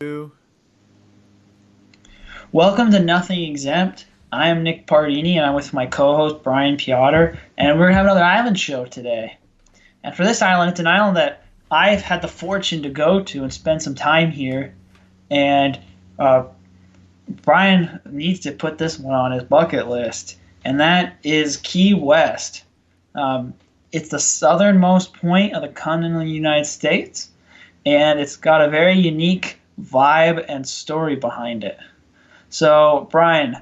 Two. Welcome to Nothing Exempt. I am Nick Pardini, and I'm with my co-host Brian Piotr, and we're gonna have another island show today. And for this island, it's an island that I've had the fortune to go to and spend some time here. And uh, Brian needs to put this one on his bucket list, and that is Key West. Um, it's the southernmost point of the continental United States, and it's got a very unique vibe and story behind it. So, Brian,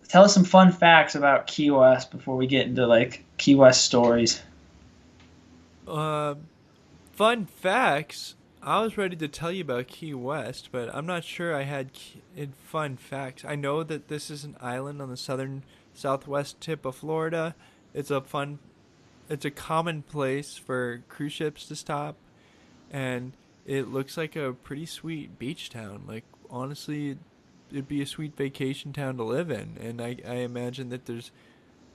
tell us some fun facts about Key West before we get into like Key West stories. Uh, Fun facts. I was ready to tell you about Key West, but I'm not sure I had fun facts. I know that this is an island on the southern southwest tip of Florida. It's a fun, it's a common place for cruise ships to stop, and it looks like a pretty sweet beach town. Like honestly, it'd be a sweet vacation town to live in, and I imagine that there's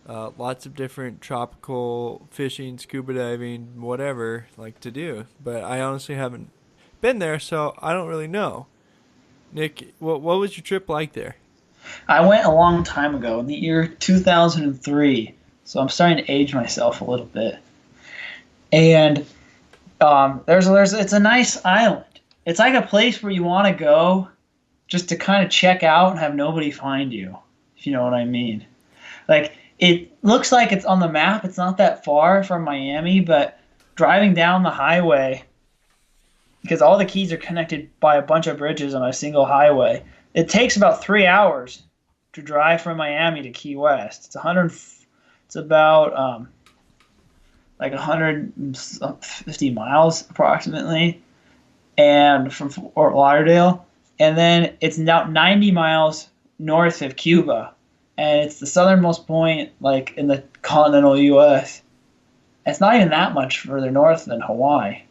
lots of different tropical fishing, scuba diving, whatever, like to do. But I honestly haven't been there, so I don't really know. Nick, what was your trip like there? I went a long time ago, in the year 2003, so I'm starting to age myself a little bit. And it's a nice island. It's like a place where you want to go just to kind of check out and have nobody find you, if you know what I mean. Like it looks like it's on the map. It's not that far from Miami, but driving down the highway, because all the keys are connected by a bunch of bridges on a single highway, it takes about 3 hours to drive from Miami to Key West. It's about like 150 miles approximately, and from Fort Lauderdale, and then it's now 90 miles north of Cuba, and it's the southernmost point like in the continental U.S. It's not even that much further north than Hawaii.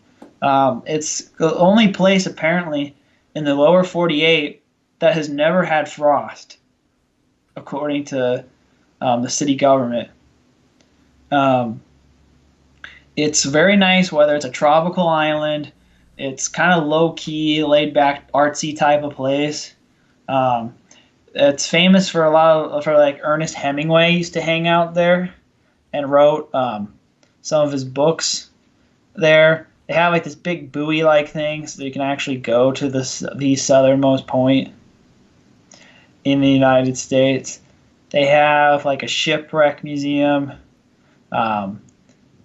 It's the only place apparently in the lower 48 that has never had frost, according to the city government. Um, it's very nice weather. It's a tropical island. It's kind of low key, laid back, artsy type of place. Um, it's famous for for like Ernest Hemingway used to hang out there and wrote some of his books there. They have like this big buoy like thing so that you can actually go to the southernmost point in the United States. They have like a shipwreck museum. Um,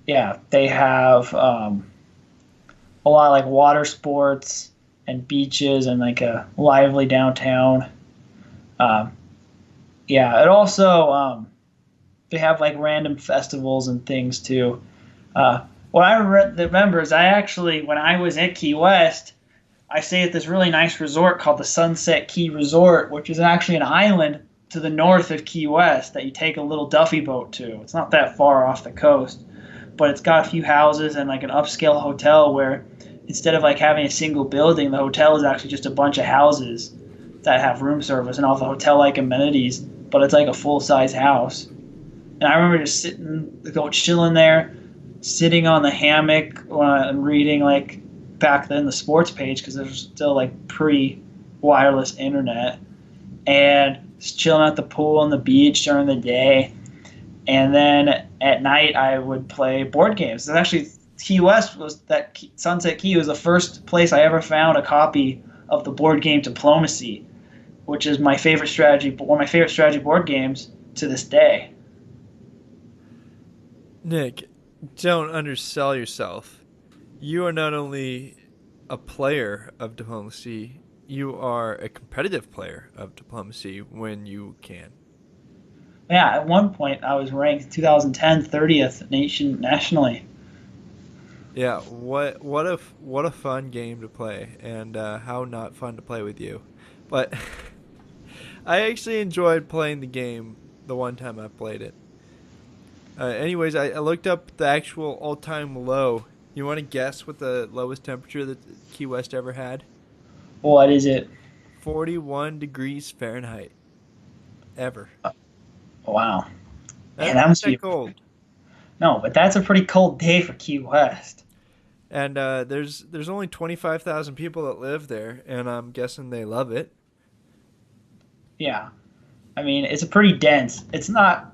yeah, they have a lot of like water sports and beaches and like a lively downtown. Um, yeah, it also they have like random festivals and things too. What I remember is I actually, when I was at Key West, I stayed at this really nice resort called the Sunset Key Resort, which is actually an island to the north of Key West that you take a little Duffy boat to. It's not that far off the coast, but it's got a few houses and like an upscale hotel where instead of like having a single building, the hotel is actually just a bunch of houses that have room service and all the hotel like amenities, but it's like a full size house. And I remember just chilling there, sitting on the hammock and reading like back then the sports page because there's still like pre-wireless internet, and just chilling at the pool on the beach during the day, and then at night I would play board games. And actually, Key West was that Sunset Key was the first place I ever found a copy of the board game Diplomacy, which is my favorite strategy, one of my favorite strategy board games to this day. Nick, don't undersell yourself. You are not only a player of diplomacy, you are a competitive player of diplomacy when you can. Yeah, at one point I was ranked 2010 30th nationally. Yeah, what a fun game to play, and how not fun to play with you. But I actually enjoyed playing the game the one time I played it. Anyways, I looked up the actual all-time low. You want to guess what the lowest temperature that Key West ever had? What is it? 41 degrees Fahrenheit. Ever. Wow. Man, That's that not must that be cold. no, but that's a pretty cold day for Key West. And there's only 25,000 people that live there, and I'm guessing they love it. Yeah. I mean, it's a pretty dense. It's not.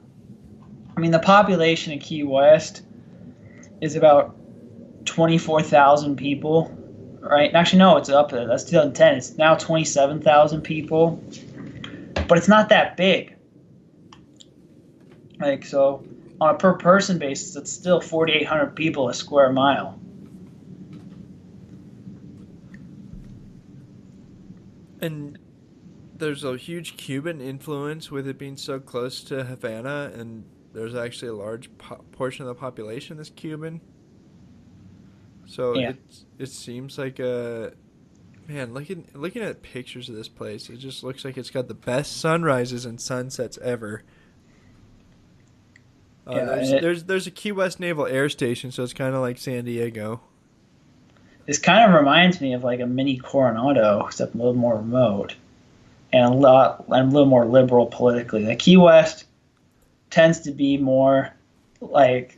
I mean, the population in Key West is about 24,000 people, right? Actually, no, it's up there. That's 2010. It's now 27,000 people, but it's not that big. Like, so on a per person basis, it's still 4,800 people a square mile. And there's a huge Cuban influence with it being so close to Havana, and there's actually a large portion of the population that's Cuban. So Yeah. it seems like a man. Looking at pictures of this place, it just looks like it's got the best sunrises and sunsets ever. Yeah. There's a Key West Naval Air Station, so it's kind of like San Diego. This kind of reminds me of like a mini Coronado, except a little more remote and a little more liberal politically. The Key West tends to be more like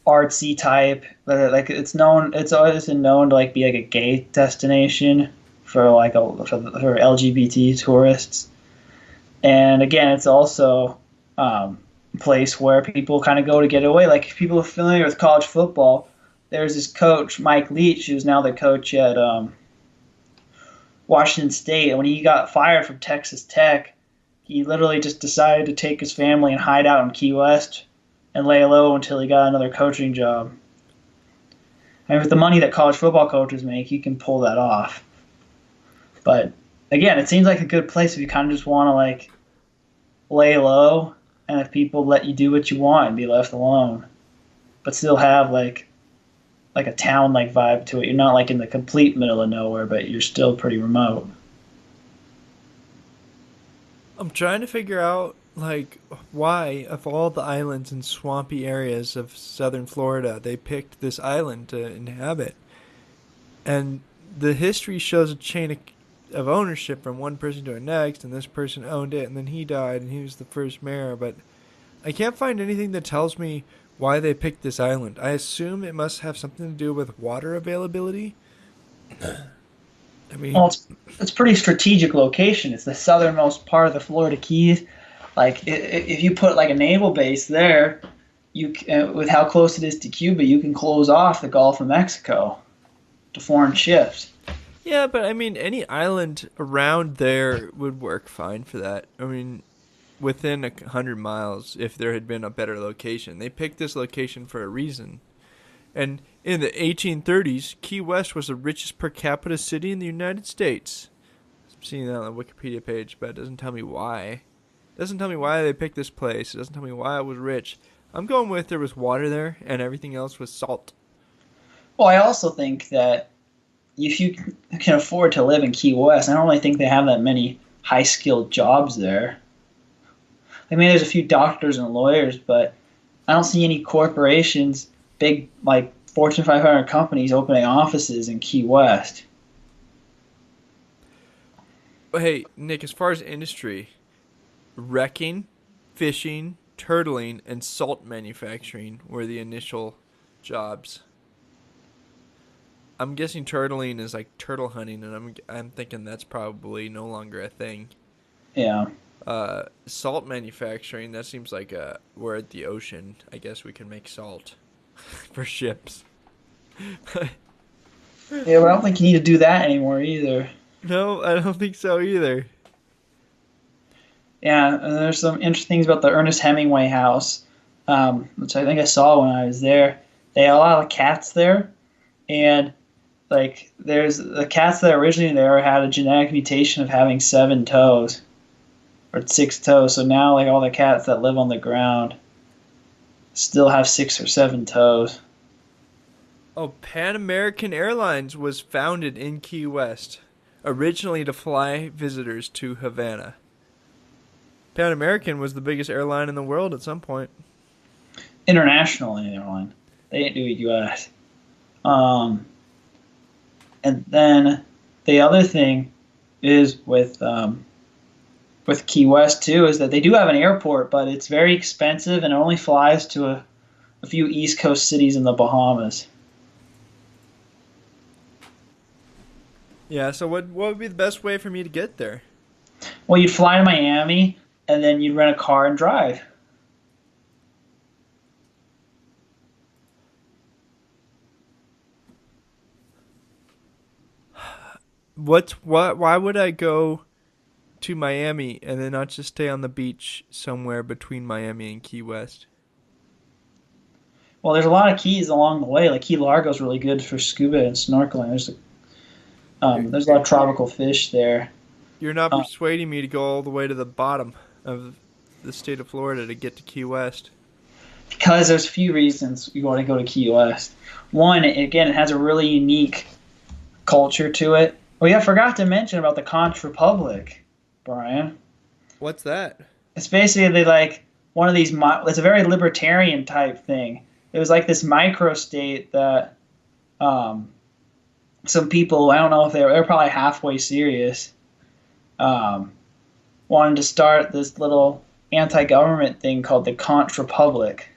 artsy type. Like it's always been known to like be like a gay destination for like for LGBT tourists. And again, it's also a place where people kind of go to get away. Like if people are familiar with college football, there's this coach Mike Leach, who's now the coach at Washington State. And when he got fired from Texas Tech, he literally just decided to take his family and hide out in Key West and lay low until he got another coaching job. And with the money that college football coaches make, you can pull that off. But again, it seems like a good place if you kind of just want to like lay low, and if people let you do what you want and be left alone, but still have like a town like vibe to it. You're not like in the complete middle of nowhere, but you're still pretty remote. I'm trying to figure out like why of all the islands and swampy areas of southern Florida they picked this island to inhabit. And the history shows a chain of ownership from one person to the next, and this person owned it, and then he died, and he was the first mayor. But I can't find anything that tells me why they picked this island. I assume it must have something to do with water availability. I Well, mean, it's pretty strategic location. It's the southernmost part of the Florida Keys. Like if you put like a naval base there, with how close it is to Cuba, you can close off the Gulf of Mexico to foreign ships. yeah, but I mean, any island around there would work fine for that. I mean, within 100 miles, if there had been a better location, they picked this location for a reason. And in the 1830s, Key West was the richest per capita city in the United States. I'm seeing that on the Wikipedia page, but it doesn't tell me why. It doesn't tell me why they picked this place. It doesn't tell me why it was rich. I'm going with there was water there and everything else was salt. Well, I also think that if you can afford to live in Key West, I don't really think they have that many high skilled jobs there. I mean, there's a few doctors and lawyers, but I don't see any corporations, big like Fortune 500 companies opening offices in Key West. But hey, Nick, as far as industry, wrecking, fishing, turtling, and salt manufacturing were the initial jobs. I'm guessing turtling is like turtle hunting, and I'm thinking that's probably no longer a thing. Yeah. Salt manufacturing, that seems like we're at the ocean. I guess we can make salt for ships. Yeah, but I don't think you need to do that anymore either. No, I don't think so either. Yeah, and there's some interesting things about the Ernest Hemingway house, which I think I saw when I was there. They had a lot of cats there, and like there's the cats that originally there had a genetic mutation of having 7 toes or 6 toes. So now like all the cats that live on the ground still have 6 or 7 toes. Oh, Pan American Airlines was founded in Key West, originally to fly visitors to Havana. Pan American was the biggest airline in the world at some point. International airline. They didn't do it U.S. Um, and then the other thing is with Key West too is that they do have an airport, but it's very expensive and it only flies to a few East Coast cities in the Bahamas. Yeah. So what would be the best way for me to get there? Well, you'd fly to Miami and then you'd rent a car and drive. What? Why would I go to Miami and then not just stay on the beach somewhere between Miami and Key West? Well, there's a lot of keys along the way. Like Key Largo's really good for scuba and snorkeling. You're, There's a lot you're of tropical fish there. you're not Uh, persuading me to go all the way to the bottom of the state of Florida to get to Key West. because there's a few reasons you want to go to Key West. One, again, it has a really unique culture to it. Oh yeah, I forgot to mention about the Conch Republic, Brian. What's that? It's basically like one of these. It's a very libertarian type thing. It was like this micro state that um, some people, I don't know if they're probably halfway serious, um, wanted to start this little anti-government thing called the Conch Republic,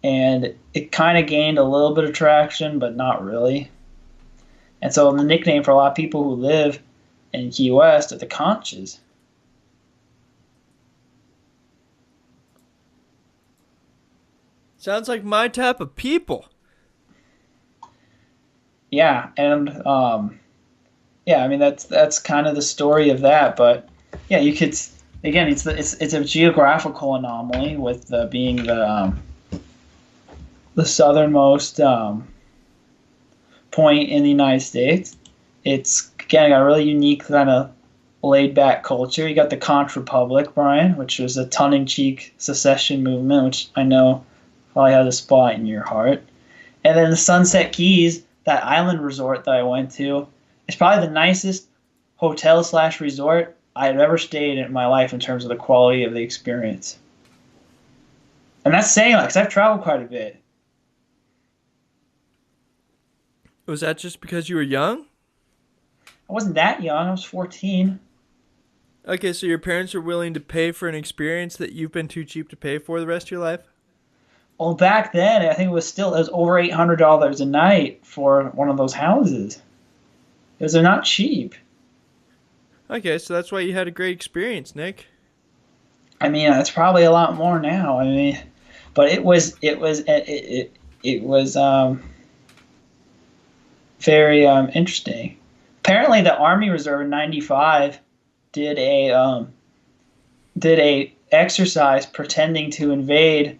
and it kind of gained a little bit of traction, but not really. And so the nickname for a lot of people who live in Key West are the Conches. Sounds like my type of people. Yeah, and yeah, I mean that's kind of the story of that. But yeah, you could again, it's a geographical anomaly with being the southernmost point in the United States. It's again got a really unique kind of laid back culture. You got the Conch Republic, Brian, which was a tongue in cheek secession movement, which I know probably has a spot in your heart. And then the Sunset Keys, that island resort that I went to, is probably the nicest hotel slash resort I've ever stayed in my life in terms of the quality of the experience. And that's saying that because I've traveled quite a bit. Was that just because you were young? I wasn't that young. I was 14. Okay, so your parents are willing to pay for an experience that you've been too cheap to pay for the rest of your life? Well, back then, I think it was over $800 a night for one of those houses. Because they're not cheap. Okay, so that's why you had a great experience, Nick. I mean, it's probably a lot more now. I mean, but it was very interesting. Apparently, the Army Reserve in '95 did a exercise pretending to invade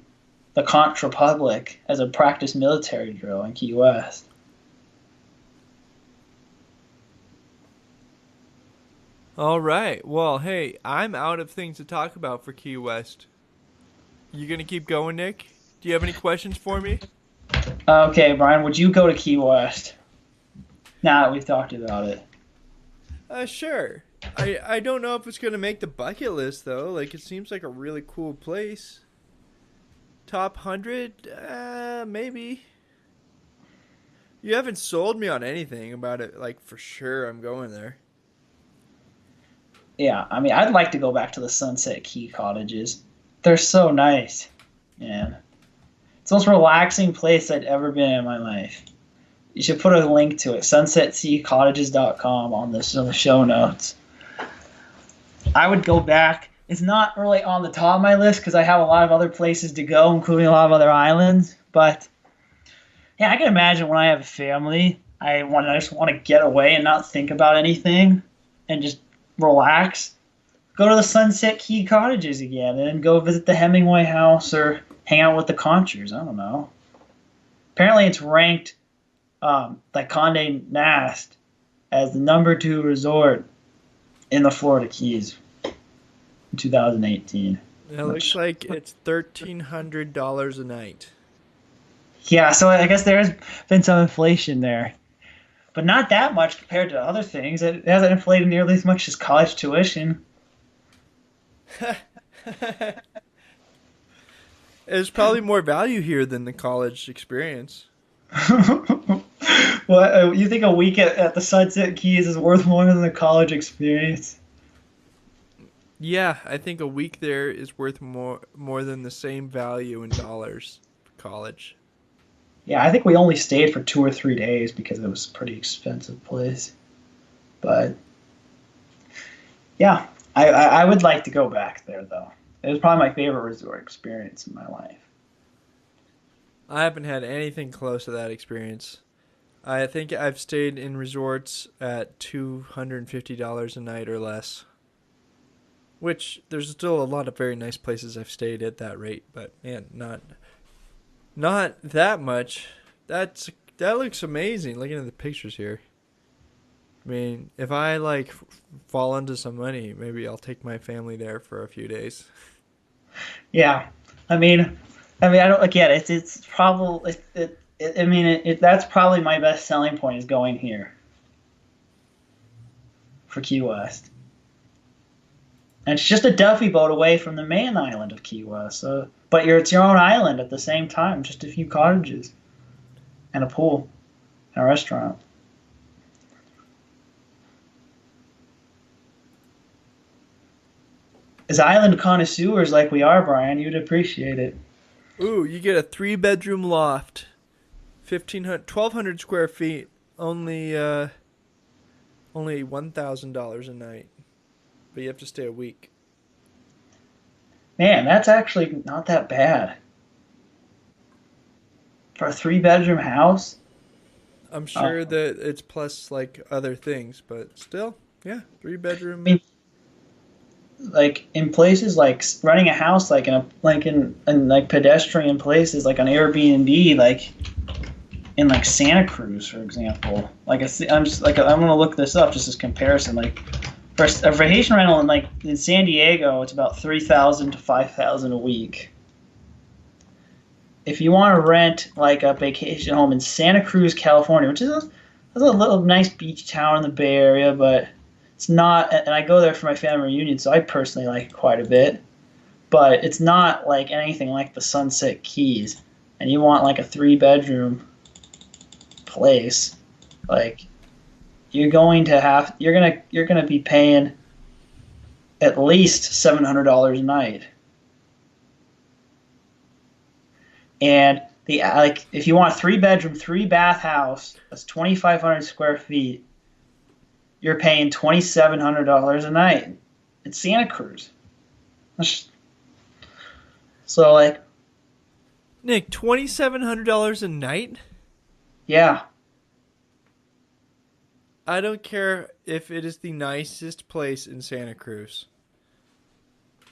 the Conch Republic as a practice military drill in Key West. All right. Well, hey, I'm out of things to talk about for Key West. You gonna keep going, Nick? Do you have any questions for me? Okay, Brian, would you go to Key West now that we've talked about it? Sure. I don't know if it's gonna make the bucket list though. Like, it seems like a really cool place. Top 100? Maybe. You haven't sold me on anything about it. Like, for sure, I'm going there. Yeah, I mean, I'd like to go back to the Sunset Key cottages. They're so nice, man. It's the most relaxing place I'd ever been in my life. You should put a link to it, sunsetseacottages.com, on the show notes. I would go back. It's not really on the top of my list because I have a lot of other places to go, including a lot of other islands. But yeah, I can imagine when I have a family, I just want to get away and not think about anything and just relax. Go to the Sunset Key cottages again and then go visit the Hemingway house or hang out with the Conchers. I don't know. Apparently, it's ranked like Condé Nast as the #2 resort in the Florida Keys in 2018. It looks Which, like it's $1,300 a night. yeah, so I guess there has been some inflation there, but not that much compared to other things. It hasn't inflated nearly as much as college tuition. There's probably more value here than the college experience. Well, you think a week at the Sunset Keys is worth more than the college experience? Yeah, I think a week there is worth more than the same value in dollars for college. Yeah, I think we only stayed for 2 or 3 days because it was a pretty expensive place. But yeah, I would like to go back there though. It was probably my favorite resort experience in my life. I haven't had anything close to that experience. I think I've stayed in resorts at $250 a night or less. Which there's still a lot of very nice places I've stayed at that rate, but man, not that much. That looks amazing. Looking at the pictures here. I mean, if I like fall into some money, maybe I'll take my family there for a few days. Yeah, I mean, I don't again. It's probably I mean, that's probably my best selling point is going here for Key West, and it's just a Duffy boat away from the main island of Key West. So, but it's your own island at the same time, just a few cottages and a pool and a restaurant. As island connoisseurs like we are, Brian, you'd appreciate it. Ooh, you get a 3 bedroom loft, 1,200 square feet, only $1,000 a night, but you have to stay a week. Man, that's actually not that bad for a three-bedroom house. I'm Uh, sure that it's plus like other things, but still, yeah, three I bedroom. mean, like in places like running a house, like in like pedestrian places, like on Airbnb, like in like Santa Cruz, for example. Like I'm just like I'm gonna look this up just as comparison. Like for a vacation rental in San Diego, it's about 3,000 to 5,000 a week. If you want to rent like a vacation home in Santa Cruz, California, which is a little nice beach town in the Bay Area, but it's not. And I go there for my family reunion, so I personally like it quite a bit. But it's not like anything like the Sunset Keys. And you want like a three-bedroom place, like you're gonna be paying at least $700 a night. And the like if you want a three-bedroom, three-bath house that's 2,500 square feet, you're paying $2,700 a night. It's Santa Cruz. So like Nick, $2,700 a night? yeah, I don't care if it is the nicest place in Santa Cruz.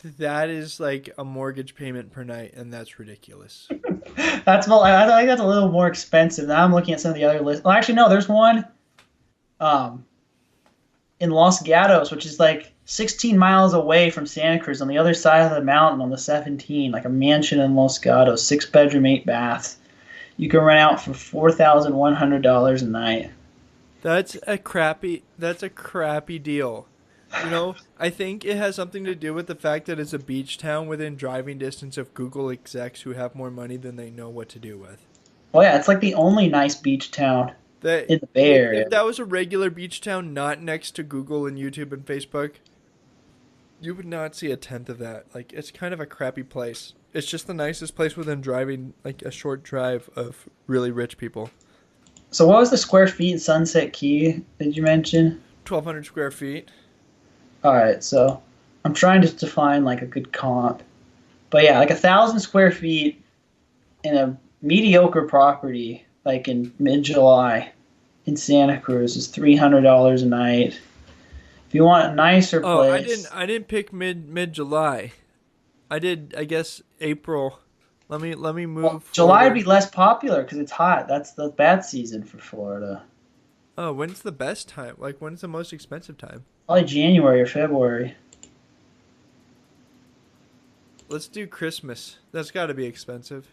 That is like a mortgage payment per night, and that's ridiculous. I think that's a little more expensive. Now I'm looking at some of the other lists. Well, actually no, there's one um, in Los Gatos, which is like 16 miles away from Santa Cruz on the other side of the mountain on the 17, like a mansion in Los Gatos, 6 bedroom, 8 baths. You can rent out for $4,100 a night. That's a crappy deal. I think it has something to do with the fact that it's a beach town within driving distance of Google execs who have more money than they know what to do with. Oh yeah, it's like the only nice beach town That in the Bay if Area. that was a regular beach town not next to Google and YouTube and Facebook, you would not see a tenth of that. Like it's kind of a crappy place. It's just the nicest place within driving like a short drive of really rich people. So what was the square feet in Sunset Key? Did you mention? 1,200 square feet. All right, so I'm trying to find like a good comp, but yeah, like 1,000 square feet in a mediocre property, like in mid-July in Santa Cruz, is $300 a night. If you want a nicer Oh, I didn't. place, I didn't pick mid July. I did. I guess April. Let me well, move July would be forward. less popular because it's hot. That's the bad season for Florida. Oh, when's the best time? Like when's the most expensive time? Probably January or February. Let's do Christmas. That's got to be expensive.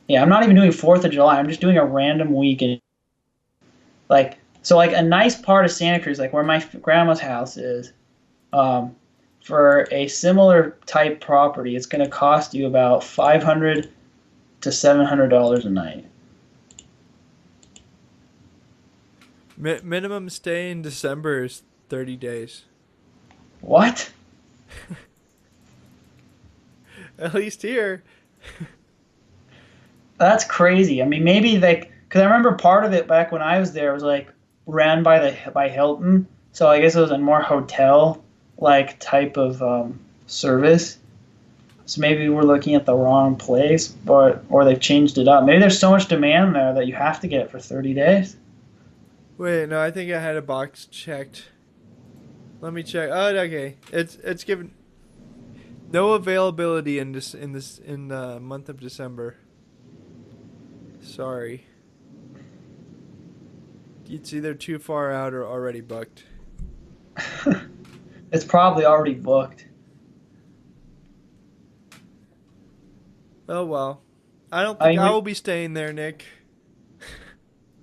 Yeah, I'm not even doing 4th of July. I'm just doing a random weekend. Like a nice part of Santa Cruz, like where my grandma's house is, um, for a similar type property, it's going to cost you about 500 to $700 a night. Minimum stay in December is 30 days. What? At least here. That's crazy. I mean, maybe like because I remember part of it back when I was there was like ran by the by Hilton, so I guess it was a more hotel like type of service. So maybe we're looking at the wrong place, but or they've changed it up. Maybe there's so much demand there that you have to get it for 30 days. Wait, no, I think I had a box checked. Let me check. Oh, okay. It's given no availability in the month of December. Sorry. It's either too far out or already booked. It's probably already booked. Oh well. I don't I think mean, I will be staying there, Nick.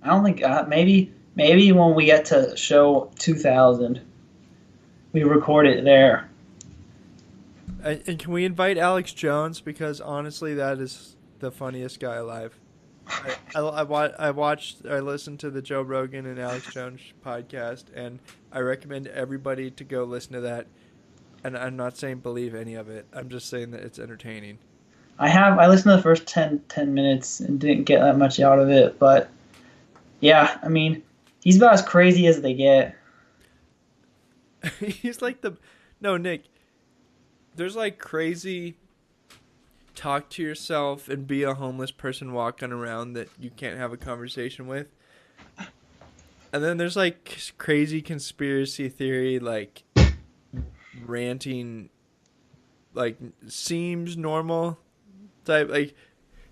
I don't think maybe when we get to show 2000, we record it there. And can we invite Alex Jones? Because honestly, that is the funniest guy alive. I listened to the Joe Rogan and Alex Jones podcast, and I recommend everybody to go listen to that. And I'm not saying believe any of it. I'm just saying that it's entertaining. I listened to the first 10 minutes and didn't get that much out of it, but yeah, I mean, he's about as crazy as they get. He's like the no Nick. There's like crazy talk to yourself and be a homeless person walking around that you can't have a conversation with. And then there's like crazy conspiracy theory, like ranting, like seems normal type. Like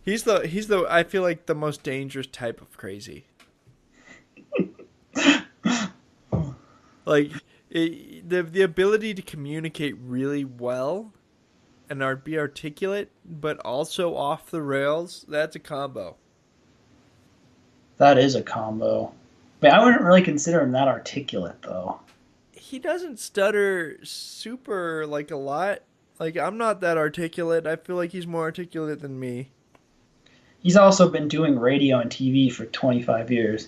he's the I feel like the most dangerous type of crazy. Like the ability to communicate really well and be articulate, but also off the rails. That's a combo. That is a combo. But I wouldn't really consider him that articulate, though. He doesn't stutter super like a lot. Like I'm not that articulate. I feel like he's more articulate than me. He's also been doing radio and TV for 25 years.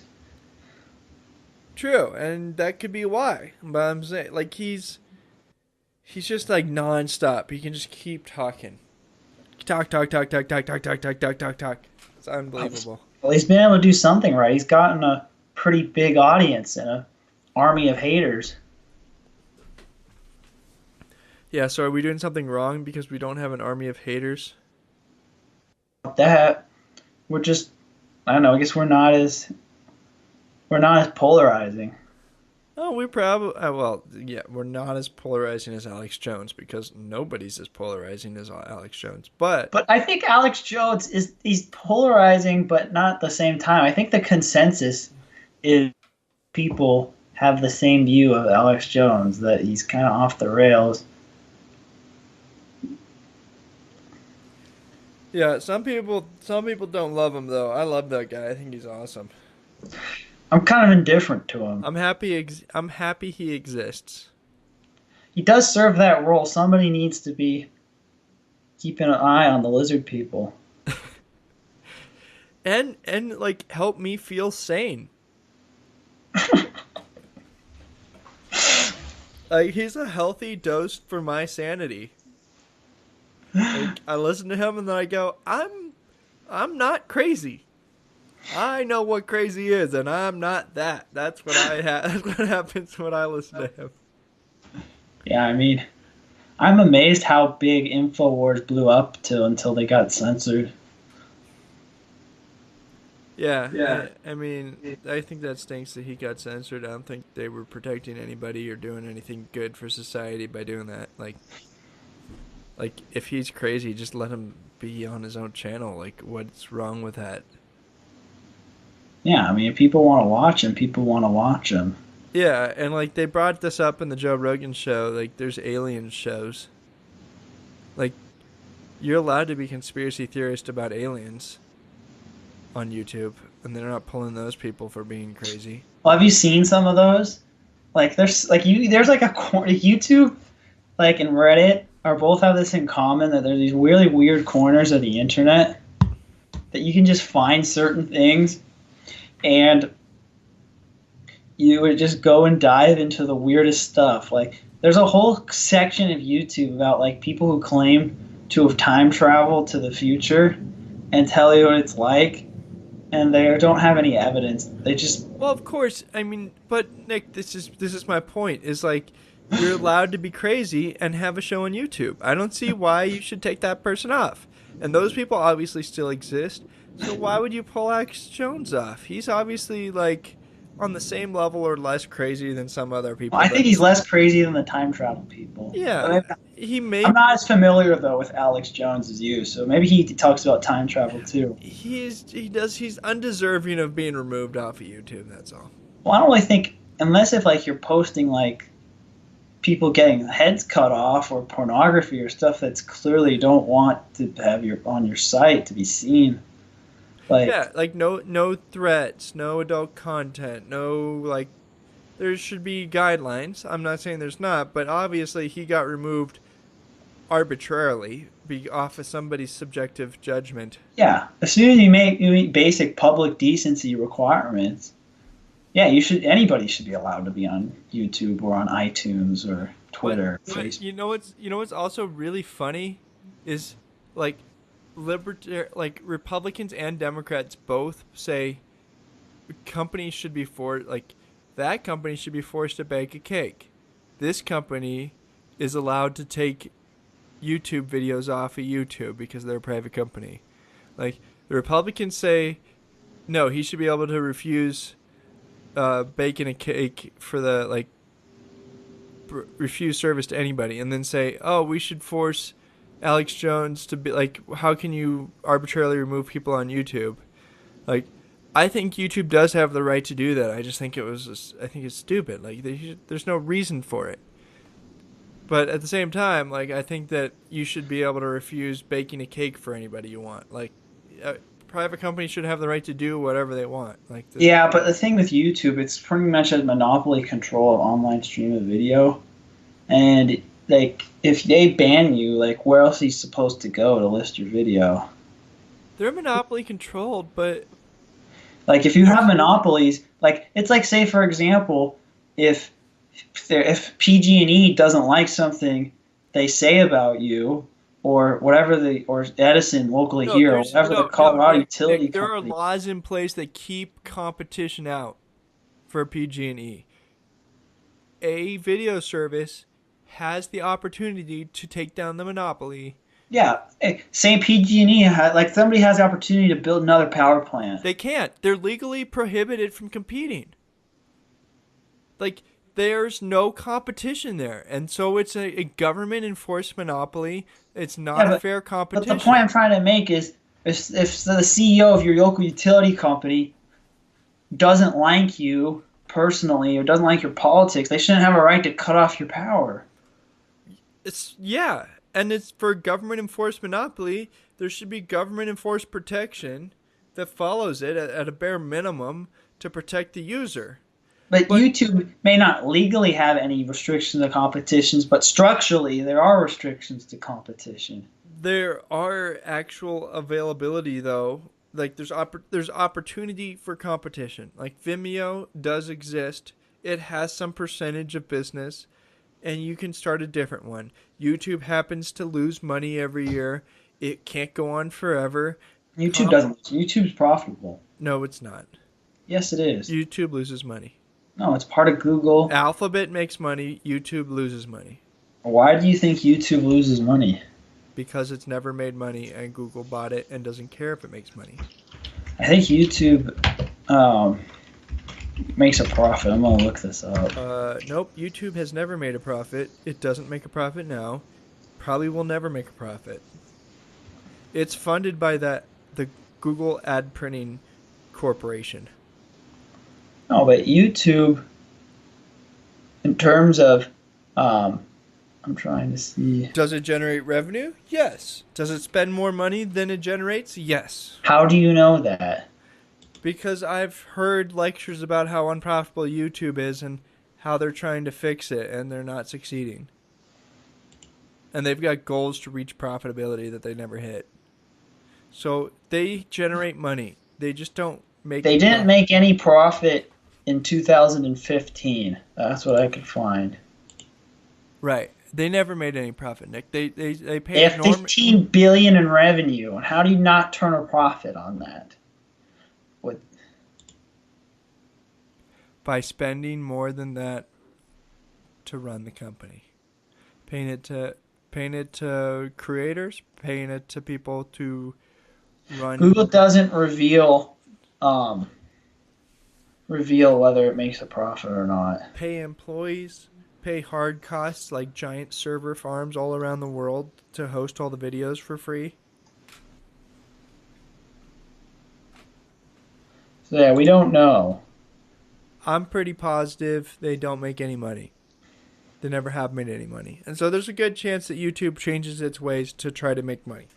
True, and that could be why. But I'm saying like he's just like nonstop. He can just keep talking. Talk, talk, talk, talk, talk, talk, talk, talk, talk, talk, talk. It's unbelievable. Well, he's been able to do something right. He's gotten a pretty big audience and a army of haters. Yeah, so are we doing something wrong because we don't have an army of haters? That we're just I don't know. I guess we're not as polarizing. Oh, we probably well, yeah, we're not as polarizing as Alex Jones because nobody's as polarizing as Alex Jones. But But I think Alex Jones is he's polarizing, but not at the same time. I think the consensus is people have the same view of Alex Jones that he's kind of off the rails. yeah, some people don't love him though. I love that guy. I think he's awesome. I'm kind of indifferent to him. I'm happy he exists. He does serve that role. Somebody needs to be keeping an eye on the lizard people. And like help me feel sane. Like he's a healthy dose for my sanity. Like I listen to him and then I go, I'm not crazy. I know what crazy is, and I'm not that. That's what I That's what happens when I listen to him. Yeah, I mean, I'm amazed how big Infowars blew up to until they got censored. Yeah, Yeah. I mean, I think that stinks that he got censored. I don't think they were protecting anybody or doing anything good for society by doing that. Like if he's crazy, just let him be on his own channel. Like, what's wrong with that? Yeah, I mean, if people want to watch him, people want to watch him. Yeah, and like they brought this up in the Joe Rogan show. Like, there's alien shows. Like, you're allowed to be conspiracy theorist about aliens on YouTube, and they're not pulling those people for being crazy. Well, have you seen some of those? Like, there's like YouTube, like, and Reddit are both have this in common that there's these really weird corners of the internet that you can just find certain things, and you would just go and dive into the weirdest stuff. Like, there's a whole section of YouTube about like people who claim to have time traveled to the future, and tell you what it's like, and they don't have any evidence. They just Well, of course. I mean, but Nick, this is my point. Is like you're allowed to be crazy and have a show on YouTube. I don't see why you should take that person off. And those people obviously still exist. So why would you pull Alex Jones off? He's obviously like on the same level or less crazy than some other people. I think But he's less crazy than the time travel people. yeah, But he I'm may not as familiar though with Alex Jones as you, so maybe he talks about time travel too. he's undeserving of being removed off of YouTube. That's all. Well, I don't really think unless if like you're posting like people getting heads cut off or pornography or stuff that's clearly you don't want to have your on your site to be seen. Like Yeah, like no threats, no adult content, no like there should be guidelines. I'm not saying there's not, but obviously he got removed arbitrarily be off of somebody's subjective judgment. yeah, as soon as you meet basic public decency requirements, yeah, you should anybody should be allowed to be on YouTube or on iTunes or But Twitter, but Facebook. you know what's also really funny is like like Republicans and Democrats both say companies should be like that company should be forced to bake a cake. This company is allowed to take YouTube videos off of YouTube because they're a private company. Like the Republicans say, no, he should be able to refuse baking a cake for the like refuse service to anybody, and then say, oh, we should force Alex Jones to be like, how can you arbitrarily remove people on YouTube? Like, I think YouTube does have the right to do that. I just think I think it's stupid. Like, there's no reason for it. But at the same time, like I think that you should be able to refuse baking a cake for anybody you want. Like, private companies should have the right to do whatever they want. Like this. Yeah, but the thing with YouTube, it's pretty much a monopoly control of online stream of video. And like, if they ban you, like, where else are you supposed to go to list your video? They're monopoly controlled, but Like, if you have monopolies, like, it's like, say, for example, if if PG&E doesn't like something they say about you, or whatever or Edison locally no, here, or there's whatever the no Colorado utility Nick, there are company. laws in place that keep competition out for PG&E. A video service has the opportunity to take down the monopoly. Yeah, say PG&E like somebody has the opportunity to build another power plant. They can't. They're legally prohibited from competing. Like there's no competition there, and so it's a government enforced monopoly. It's not Yeah, a fair but the point competition. I'm trying to make is if the CEO of your local utility company doesn't like you personally or doesn't like your politics, they shouldn't have a right to cut off your power. It's yeah, and it's for government enforced monopoly. There should be government enforced protection that follows it at a bare minimum to protect the user. But But YouTube may not legally have any restrictions to competitions, but structurally there are restrictions to competition. there are actual availability though. Like there's opportunity for competition. Like Vimeo does exist. It has some percentage of business and you can start a different one. YouTube happens to lose money every year. It can't go on forever. YouTube Comp- doesn't. YouTube's profitable. no, it's not. Yes, it is. YouTube loses money. No, it's part of Google. Alphabet makes money, YouTube loses money Why do you think YouTube loses money? because it's never made money and Google bought it and doesn't care if it makes money. I think YouTube makes a profit. I'm gonna look this up. Nope, YouTube has never made a profit. It doesn't make a profit now. Probably will never make a profit. It's funded by the Google Ad Printing Corporation. No, but YouTube, in terms of, I'm trying to see. Does it generate revenue? Yes. Does it spend more money than it generates? Yes. How do you know that? Because I've heard lectures about how unprofitable YouTube is and how they're trying to fix it and they're not succeeding. And they've got goals to reach profitability that they never hit. So they generate money. They just don't make They didn't profit. make any profit in 2015. That's what I could find. Right. They never made any profit, Nick. They They paid have enormous 15 billion in revenue, and how do you not turn a profit on that? What? by spending more than that to run the company. Paying it to creators, paying it to people to Google run, doesn't um, reveal whether it makes a profit or not. pay employees, pay hard costs like giant server farms all around the world to host all the videos for free. So yeah, we don't know. I'm pretty positive they don't make any money. They never have made any money. And so there's a good chance that YouTube changes its ways to try to make money.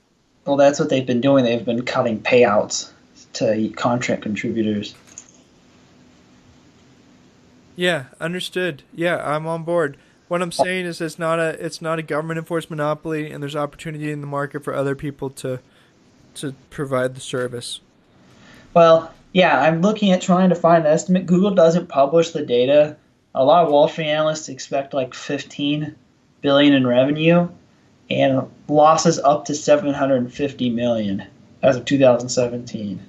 Well, that's what they've been doing. They've been cutting payouts to content contributors. Yeah, understood. Yeah, I'm on board. What I'm saying is it's not a government enforced monopoly and there's opportunity in the market for other people to provide the service. Well, yeah, I'm looking at trying to find an estimate. Google doesn't publish the data. A lot of Wall Street analysts expect like 15 billion in revenue and losses up to 750 million as of 2017.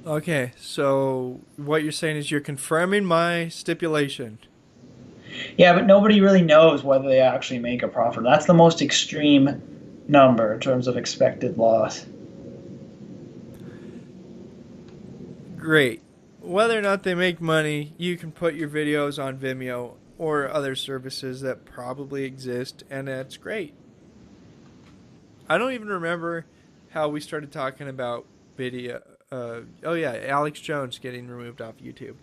Okay, so what you're saying is you're confirming my stipulation. Yeah, but nobody really knows whether they actually make a profit. That's the most extreme number in terms of expected loss. Great. Whether or not they make money, you can put your videos on Vimeo or other services that probably exist, and that's great. I don't even remember how we started talking about video. Oh yeah, Alex Jones getting removed off YouTube.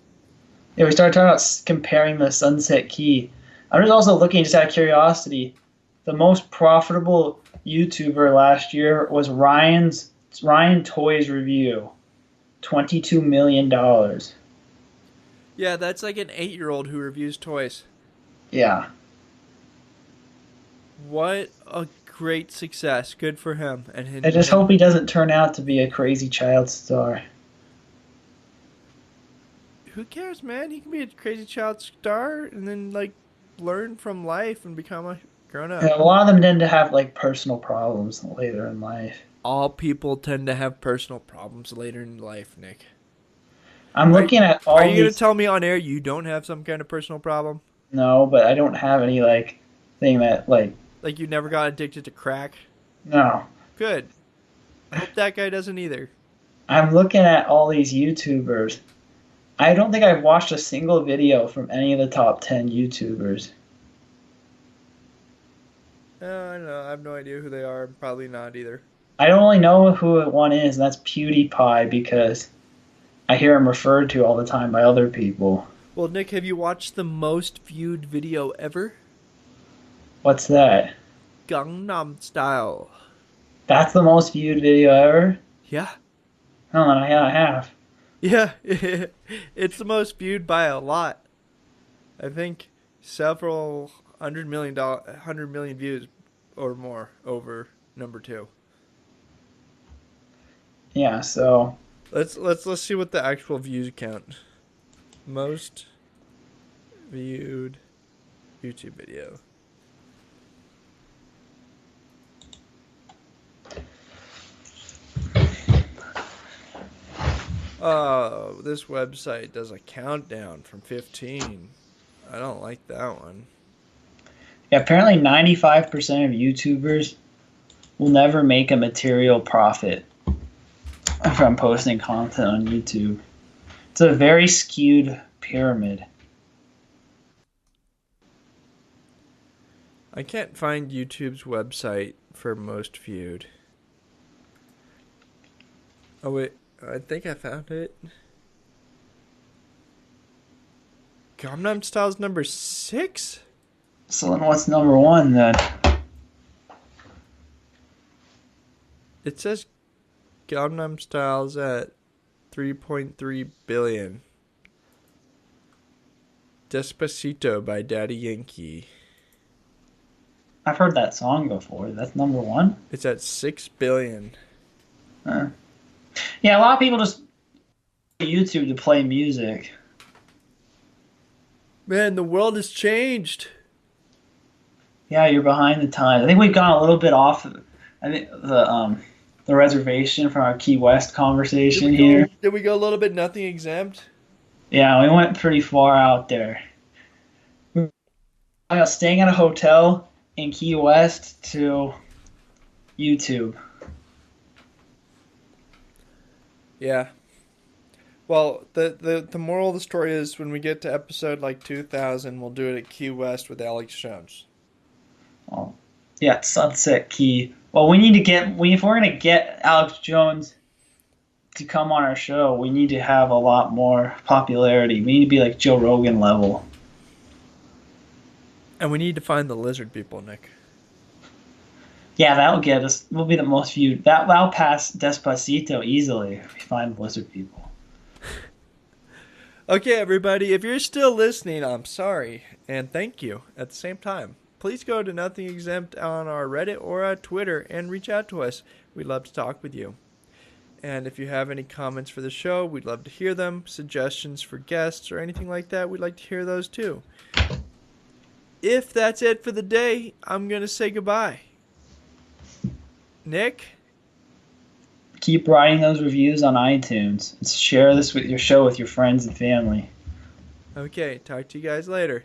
Yeah, we started talking about comparing the Sunset Key. I'm just also looking, just out of curiosity, the most profitable YouTuber last year was Ryan Toys Review, $22 million. Yeah, that's like an 8-year-old who reviews toys. Yeah, What a great success! Good for him. I just hope he doesn't turn out to be a crazy child star. who cares, man? He can be a crazy child star and then like learn from life and become a grown up. And a lot of them tend to have like personal problems later in life. All people tend to have personal problems later in life, Nick. I'm Are looking at are all you gonna these. tell me on air you don't have some kind of personal problem? No, but I don't have any like thing that like Like you never got addicted to crack? no. Good. I hope that guy doesn't either. I'm looking at all these YouTubers. I don't think I've watched a single video from any of the top 10 YouTubers. I don't know. I have no idea who they are. Probably not either. I don't really know who one is, and that's PewDiePie because I hear him referred to all the time by other people. Well, Nick, have you watched the most viewed video ever? What's that? Gangnam Style. That's the most viewed video ever? Yeah. Oh, and I have. Yeah. It's the most viewed by a lot. I think several hundred million views or more over number 2. Yeah, so Let's see what the actual views count. Most viewed YouTube video. Oh, this website does a countdown from 15. I don't like that one. yeah, apparently 95% of YouTubers will never make a material profit from posting content on YouTube. It's a very skewed pyramid. I can't find YouTube's website for most viewed. Oh wait, I think I found it. Gangnam Style's number 6? So then what's number one then? It says Gangnam Style's at 3.3 billion. Despacito by Daddy Yankee. I've heard that song before. That's number one? It's at 6 billion. Huh. Yeah, a lot of people just YouTube to play music. Man, the world has changed. Yeah, you're behind the times. I think we've gone a little bit off. I think the reservation from our Key West Did we conversation go? here. Did we go a little bit nothing exempt? Yeah, we went pretty far out there. Staying at a hotel in Key West to YouTube. Yeah. Well, the moral of the story is when we get to episode like 2000, we'll do it at Key West with Alex Jones. Oh, yeah, Sunset Key. Well, we need to get we if we're gonna get Alex Jones to come on our show, we need to have a lot more popularity. We need to be like Joe Rogan level. And we need to find the lizard people, Nick. Yeah, that'll get us. We'll be the most viewed. That'll pass Despacito easily if we find lizard people. Okay, everybody, if you're still listening, I'm sorry and thank you at the same time. Please go to Nothing Exempt on our Reddit or our Twitter and reach out to us. We'd love to talk with you. And if you have any comments for the show, we'd love to hear them. Suggestions for guests or anything like that, we'd like to hear those too. If that's it for the day, I'm going to say goodbye. Nick? Keep writing those reviews on iTunes and share this with your show with your friends and family. Okay, talk to you guys later.